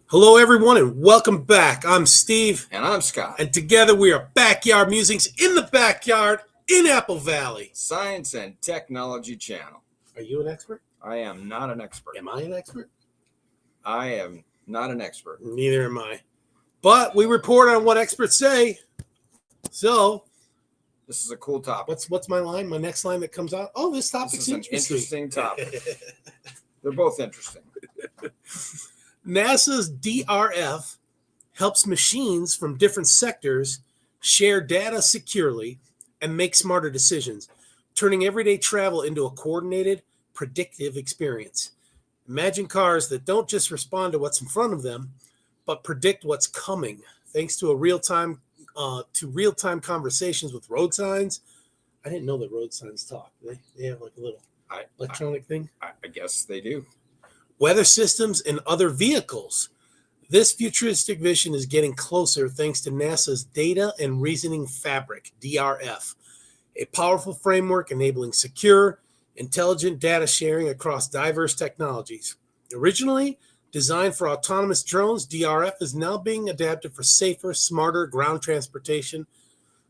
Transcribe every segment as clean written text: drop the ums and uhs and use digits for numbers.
Hello, everyone, and welcome back. I'm Steve, And I'm Scott. and together we are Backyard Musings in the backyard in Apple Valley. Science and Technology Channel. Are you an expert? I am not an expert. Am I an expert? I am not an expert. Neither am I. But we report on what experts say. So, This is a cool topic. what's my line? My next line that comes out? Oh, this This topic's is an interesting topic. They're both interesting. NASA's DRF helps machines from different sectors share data securely and make smarter decisions, turning everyday travel into a coordinated, predictive experience. Imagine cars that don't just respond to what's in front of them, but predict what's coming, thanks to real-time conversations with road signs. I didn't know that road signs talk. They have like a little electronic thing. I guess they do. Weather systems and other vehicles. This futuristic vision is getting closer thanks to NASA's Data and Reasoning Fabric, DRF, a powerful framework enabling secure, intelligent data sharing across diverse technologies. Originally designed for autonomous drones, DRF is now being adapted for safer, smarter ground transportation,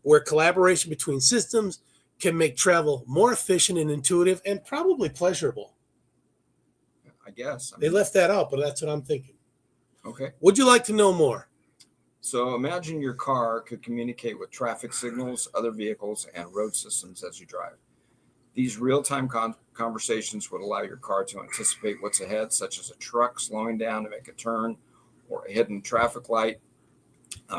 where collaboration between systems can make travel more efficient and intuitive and probably pleasurable. I guess. They left that out, but that's what I'm thinking. Okay. Would you like to know more? So imagine your car could communicate with traffic signals, other vehicles, and road systems as you drive. These real-time conversations would allow your car to anticipate what's ahead, such as a truck slowing down to make a turn, or a hidden traffic light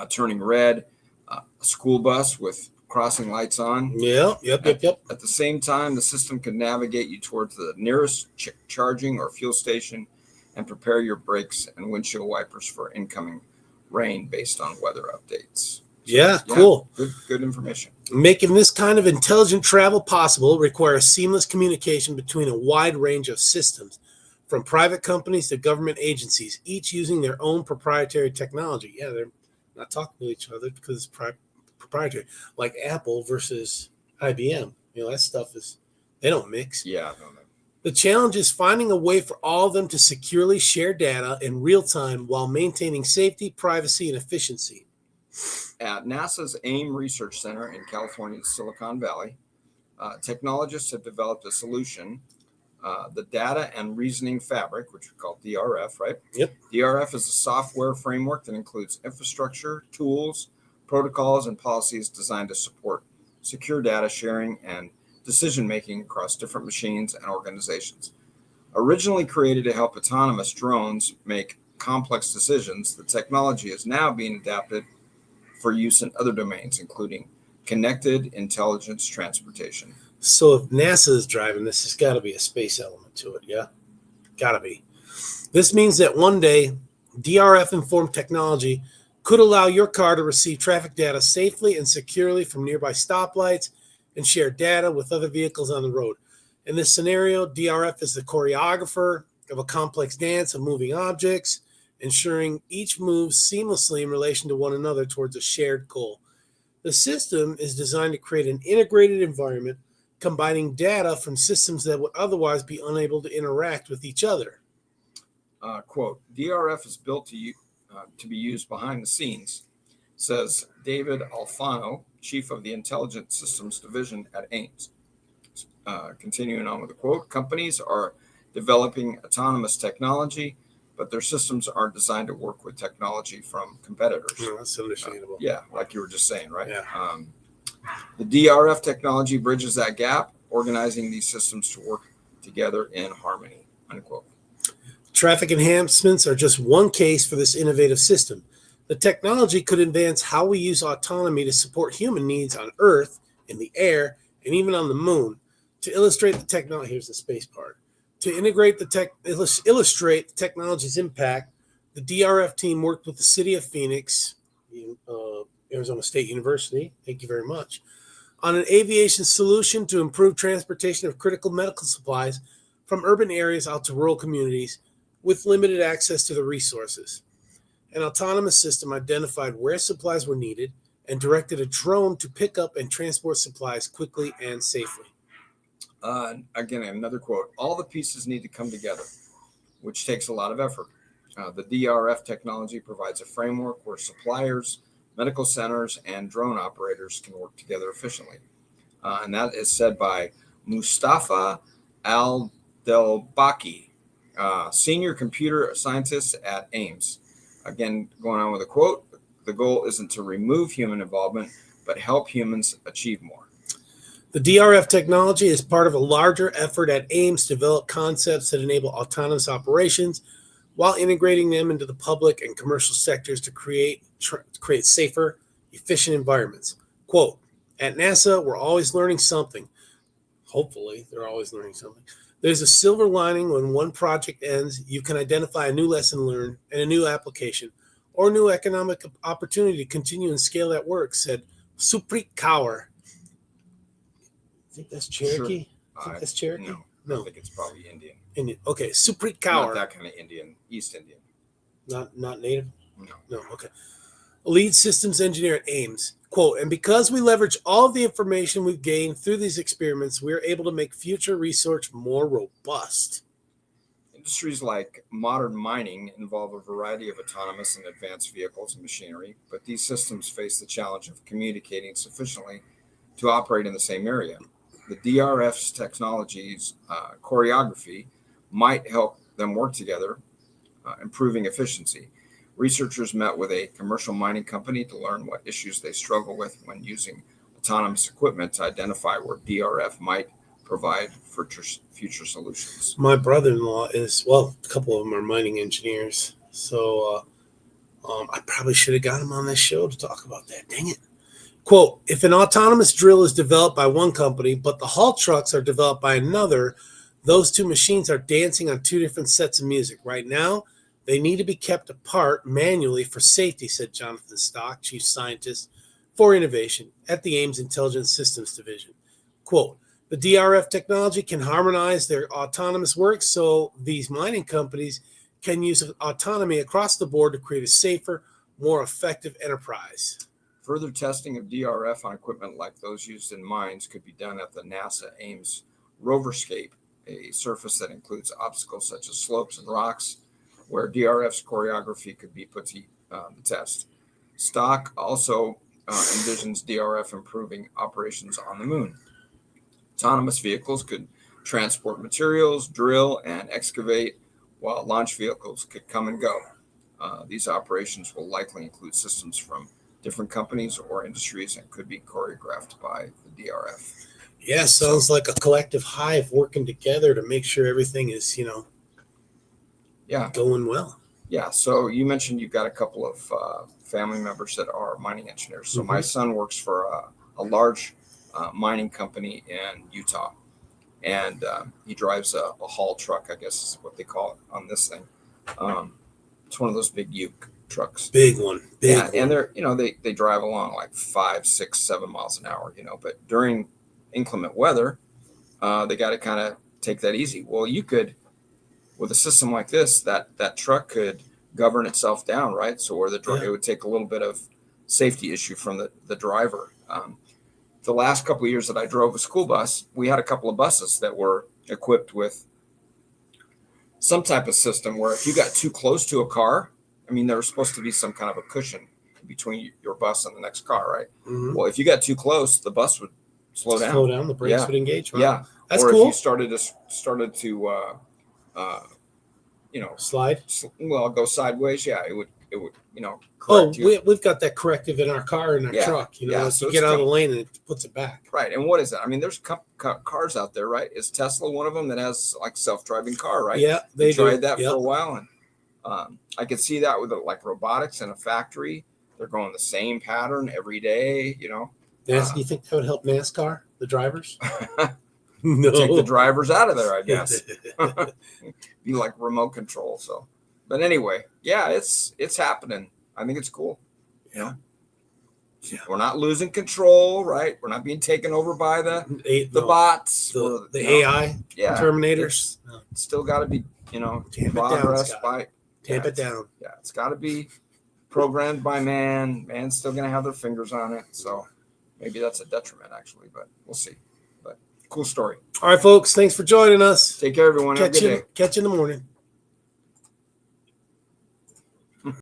turning red, a school bus with crossing lights on. Yep. At the same time, the system can navigate you towards the nearest charging or fuel station and prepare your brakes and windshield wipers for incoming rain based on weather updates. Yeah, cool. Good information. Making this kind of intelligent travel possible requires seamless communication between a wide range of systems, from private companies to government agencies, each using their own proprietary technology. Yeah, they're not talking to each other because it's proprietary, like Apple versus IBM. That stuff they don't mix. Yeah, no. The challenge is finding a way for all of them to securely share data in real time while maintaining safety, privacy, and efficiency. At NASA's AIM Research Center in California's Silicon Valley, technologists have developed a solution, the Data and Reasoning Fabric, which we call DRF, right? Yep. DRF is a software framework that includes infrastructure, tools, protocols, and policies designed to support secure data sharing and decision-making across different machines and organizations. Originally created to help autonomous drones make complex decisions, the technology is now being adapted for use in other domains, including connected intelligence transportation. So if NASA is driving this, there's got to be a space element to it, yeah? Got to be. This means that one day, DRF-informed technology could allow your car to receive traffic data safely and securely from nearby stoplights and share data with other vehicles on the road. In this scenario, DRF is the choreographer of a complex dance of moving objects, ensuring each moves seamlessly in relation to one another towards a shared goal. The system is designed to create an integrated environment, combining data from systems that would otherwise be unable to interact with each other. Quote, DRF is built to be used behind the scenes, says David Alfano, chief of the Intelligent Systems Division at Ames. Continuing on with the quote, companies are developing autonomous technology, but their systems aren't designed to work with technology from competitors. No, that's understandable. Yeah, like you were just saying, right? Yeah. The DRF technology bridges that gap, organizing these systems to work together in harmony, unquote. Traffic enhancements are just one case for this innovative system. The technology could advance how we use autonomy to support human needs on Earth, in the air, and even on the moon. To illustrate the technology, here's the space part. To illustrate the technology's impact, the DRF team worked with the city of Phoenix, Arizona State University, thank you very much, on an aviation solution to improve transportation of critical medical supplies from urban areas out to rural communities with limited access to the resources. An autonomous system identified where supplies were needed and directed a drone to pick up and transport supplies quickly and safely. Again, another quote, all the pieces need to come together, which takes a lot of effort. The DRF technology provides a framework where suppliers, medical centers, and drone operators can work together efficiently. And that is said by Mustafa Al-Delbaki, senior computer scientist at Ames. Again, going on with a quote, the goal isn't to remove human involvement, but help humans achieve more. The DRF technology is part of a larger effort at Ames to develop concepts that enable autonomous operations while integrating them into the public and commercial sectors to create safer, efficient environments. Quote, at NASA, we're always learning something. Hopefully, they're always learning something. There's a silver lining when one project ends. You can identify a new lesson learned and a new application or a new economic opportunity to continue and scale that work, said Supreet Kaur. I think that's Cherokee. Sure. I think that's Cherokee. No, I think it's probably Indian. Indian. Okay, Supreet Kaur. Not that kind of Indian, East Indian. Not native? No. Okay. A lead systems engineer at Ames. Quote, and because we leverage all of the information we've gained through these experiments, we are able to make future research more robust. Industries like modern mining involve a variety of autonomous and advanced vehicles and machinery, but these systems face the challenge of communicating sufficiently to operate in the same area. The DRF's technology's choreography might help them work together, improving efficiency. Researchers met with a commercial mining company to learn what issues they struggle with when using autonomous equipment to identify where DRF might provide future solutions. My brother-in-law is, well, a couple of them are mining engineers. So I probably should have got him on this show to talk about that. Dang it. Quote, if an autonomous drill is developed by one company, but the haul trucks are developed by another, those two machines are dancing on two different sets of music. Right now, they need to be kept apart manually for safety, said Jonathan Stock, chief scientist for innovation at the Ames Intelligent Systems Division. Quote, the DRF technology can harmonize their autonomous work so these mining companies can use autonomy across the board to create a safer, more effective enterprise. Further testing of DRF on equipment like those used in mines could be done at the NASA Ames Roverscape, a surface that includes obstacles such as slopes and rocks, where DRF's choreography could be put to the test. Stock also envisions DRF improving operations on the moon. Autonomous vehicles could transport materials, drill, and excavate, while launch vehicles could come and go. These operations will likely include systems from different companies or industries and could be choreographed by the DRF. Yeah, sounds like a collective hive working together to make sure everything is, going well. Yeah, so you mentioned you've got a couple of family members that are mining engineers. So my son works for a large mining company in Utah, and he drives a haul truck, I guess is what they call it on this thing. It's one of those big Uke trucks. Big one. And they're, they drive along like 5, 6, 7 miles an hour, but during inclement weather, they got to kind of take that easy. Well, you could, with a system like this, that truck could govern itself down, right? So where it would take a little bit of safety issue from the driver. The last couple of years that I drove a school bus, we had a couple of buses that were equipped with some type of system where if you got too close to a car, there was supposed to be some kind of a cushion between your bus and the next car, right? Mm-hmm. Well, if you got too close, the bus would slow down. The brakes would engage. Right? Yeah, that's or cool. if you started to slide. Well, go sideways. Yeah, it would. Correct you. We've got that corrective in our car and our truck. So you get out of the lane and it puts it back. Right. And what is that? There's cars out there, right? Is Tesla one of them that has like self-driving car, right? Yeah, they tried that for a while, and I could see that with like robotics in a factory. They're going the same pattern every day. You think that would help NASCAR, the drivers? No. Take the drivers out of there, I guess. Be like remote control. So, but anyway, yeah, it's happening. I think it's cool. Yeah. We're not losing control, right? We're not being taken over by the bots, the AI, Terminators. It's still got to be, progress by. Tamp it down. Yeah, it's got to be programmed by man. Man's still going to have their fingers on it. So maybe that's a detriment, actually, but we'll see. But cool story. All right, folks. Thanks for joining us. Take care, everyone. Have a good day. Catch you in the morning.